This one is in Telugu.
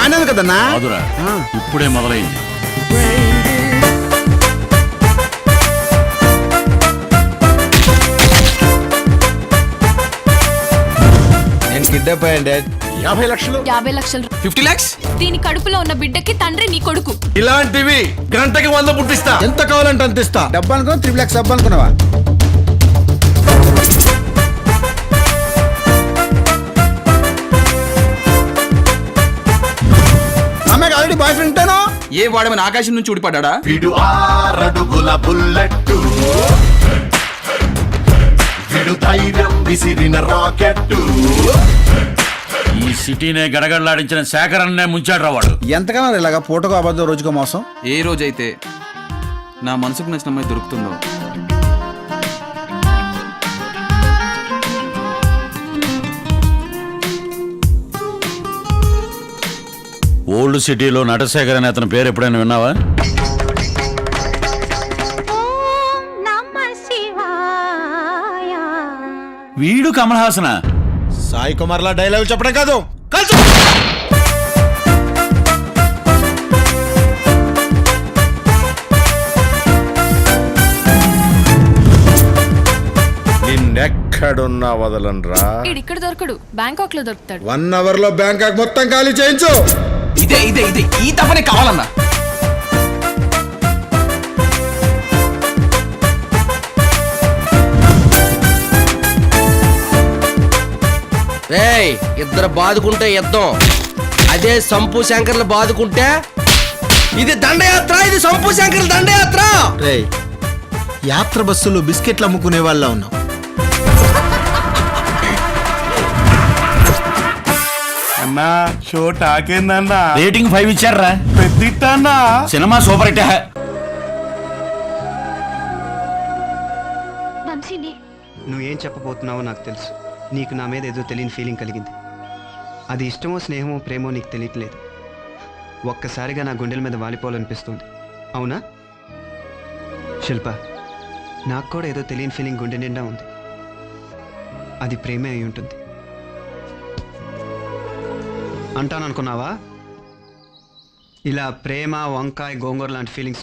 బాగానే ఉంది కదన్నా. ఇప్పుడే మొదలైంది. నేను కిడ్నాప్ అయ్యాను డాడ్. 50 లక్షలు. 50 లక్షలు. 50 lakhs. దీని కడుపులో ఉన్న బిడ్డకి తండ్రి నీ కొడుకు. ఇలాంటివి గంటకి 100 పుట్టిస్తా. ఎంత కావాలంటే అంత ఇస్తా. డబ్బు అనుకున్నా 3 lakhs డబ్బు అనుకున్నావా? అమ్మాయికి ఆల్రెడీ బాయ్ ఫ్రెండ్ ఉంటాను. ఏ వాడమని ఆకాశం నుంచి ఊడిపడ్డా? విడు 6 అడుగుల బుల్లెట్టు, విడు ధైర్యం విసిరిన రాకెట్టు. ఈ సిటీనే గడగడలాడించిన శేఖరన్నే ముంచాడు వాడు. ఎంతకన్నా ఇలాగా పూటకో అబద్ధం రోజుకో మోసం. ఏ రోజైతే నా మనసుకు నచ్చిన అమ్మాయి దొరుకుతుందో ఓల్డ్ సిటీలో నటశేఖర్ అనే అతని పేరు ఎప్పుడైనా విన్నావా? వీడు కమల్ హాసన. సాయి కుమార్ లా డైలాగ్ చెప్పడం కాదు. నిన్నెక్కడున్నా వదలనరా. ఇక్కడ దొరకడు, బ్యాంకాక్ లో దొరుకుతాడు. 1 hour లో బ్యాంకాక్ మొత్తం ఖాళీ చేయించు. ఇదే ఇదే ఇదే ఈ తపనే కావాలన్నా. ఇద్దరు బాదుకుంటే యుద్ధం, అదే సంపు శంకర్లు బాదుకుంటే ఇది దండయాత్ర. ఇది సంపు శంకర్ల దండయాత్ర. యాత్ర బస్సులో బిస్కెట్లు అమ్ముకునే వాళ్ళ ఉన్నాం. అన్నా షో టాకేందన్నా? రేటింగ్ 5 ఇచ్చారా? పెద్దిట్టన్నా సినిమా సూపర్ హిట్. నువ్వేం చెప్పబోతున్నావో నాకు తెలుసు. నీకు నా మీద ఏదో తెలియని ఫీలింగ్ కలిగింది. అది ఇష్టమో స్నేహమో ప్రేమో నీకు తెలియట్లేదు. ఒక్కసారిగా నా గుండెల మీద వాలిపోవాలనిపిస్తుంది. అవునా శిల్ప? నాకు కూడా ఏదో తెలియని ఫీలింగ్ గుండె నిండా ఉంది. అది ప్రేమే అయి ఉంటుంది అంటాననుకున్నావా? ఇలా ప్రేమ, వంకాయ, గోంగూర లాంటి ఫీలింగ్స్